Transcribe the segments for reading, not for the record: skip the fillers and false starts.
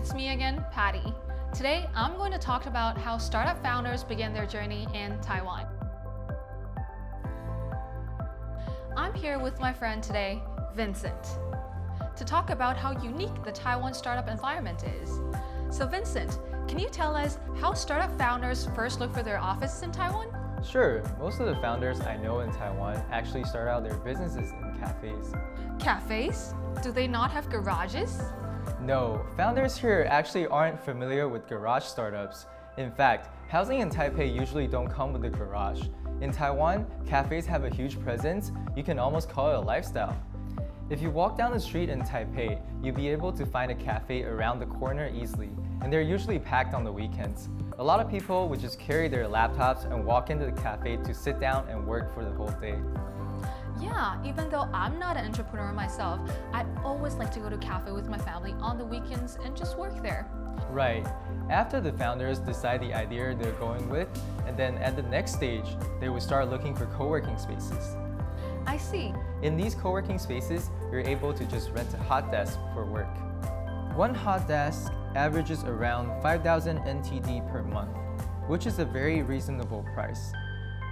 it's me again, Patty. Today, I'm going to talk about how startup founders begin their journey in Taiwan. I'm here with my friend today, Vincent, to talk about how unique the Taiwan startup environment is. So Vincent, can you tell us how startup founders first look for their offices in Taiwan? Sure, most of the founders I know in Taiwan actually start out their businesses in cafes. Cafes? Do they not have garages? No, founders here actually aren't familiar with garage startups. In fact, housing in Taipei usually don't come with a garage. In Taiwan, cafes have a huge presence. You can almost call it a lifestyle. If you walk down the street in Taipei, you'll be able to find a cafe around the corner easily, and they're usually packed on the weekends. A lot of people would just carry their laptops and walk into the cafe to sit down and work for the whole day. Yeah, even though I'm not an entrepreneur myself, I always like to go to a cafe with my family on the weekends and just work there. Right. After the founders decide the idea they're going with, and then at the next stage, they would start looking for co-working spaces. I see. In these co-working spaces, you're able to just rent a hot desk for work. One hot desk averages around 5,000 NTD per month, which is a very reasonable price.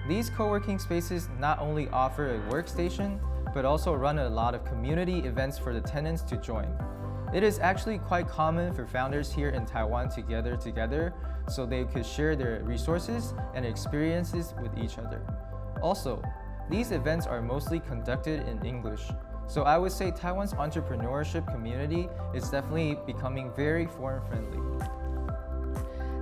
These co-working spaces not only offer a workstation, but also run a lot of community events for the tenants to join. It is actually quite common for founders here in Taiwan to gather together so they could share their resources and experiences with each other. Also, these events are mostly conducted in English, so I would say Taiwan's entrepreneurship community is definitely becoming very foreign-friendly.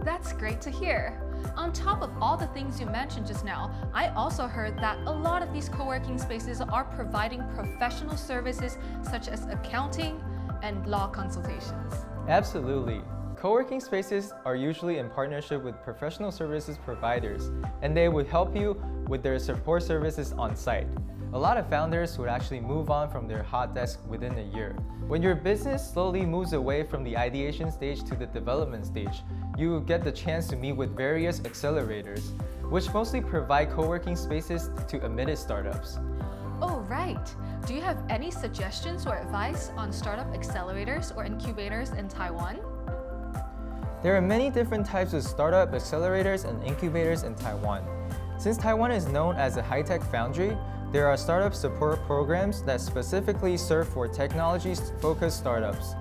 That's great to hear. On top of all the things you mentioned just now, I also heard that a lot of these co-working spaces are providing professional services such as accounting and law consultations. Absolutely. Co-working spaces are usually in partnership with professional services providers, and they would help you with their support services on site. A lot of founders would actually move on from their hot desk within a year. When your business slowly moves away from the ideation stage to the development stage, you will get the chance to meet with various accelerators, which mostly provide co-working spaces to admitted startups. Oh, right. Do you have any suggestions or advice on startup accelerators or incubators in Taiwan? There are many different types of startup accelerators and incubators in Taiwan. Since Taiwan is known as a high-tech foundry, there are startup support programs that specifically serve for technology-focused startups.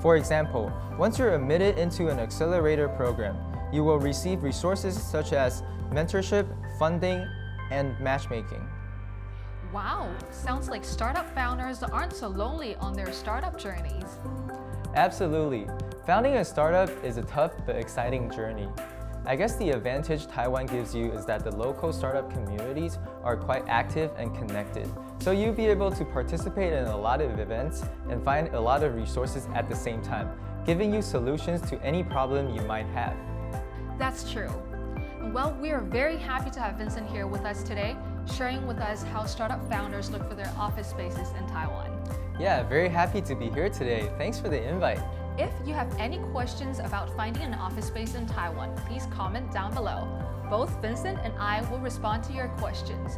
For example, once you're admitted into an accelerator program, you will receive resources such as mentorship, funding, and matchmaking. Wow, sounds like startup founders aren't so lonely on their startup journeys. Absolutely. Founding a startup is a tough but exciting journey. I guess the advantage Taiwan gives you is that the local startup communities are quite active and connected. So you'll be able to participate in a lot of events and find a lot of resources at the same time, giving you solutions to any problem you might have. That's true. Well, we are very happy to have Vincent here with us today, sharing with us how startup founders look for their office spaces in Taiwan. Yeah, very happy to be here today. Thanks for the invite. If you have any questions about finding an office space in Taiwan, please comment down below. Both Vincent and I will respond to your questions.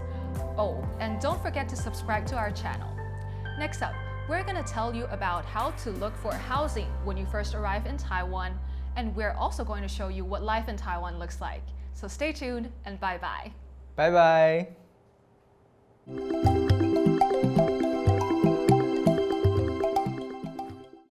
Oh, and don't forget to subscribe to our channel. Next up, we're going to tell you about how to look for housing when you first arrive in Taiwan, and we're also going to show you what life in Taiwan looks like. So stay tuned and bye-bye. Bye-bye.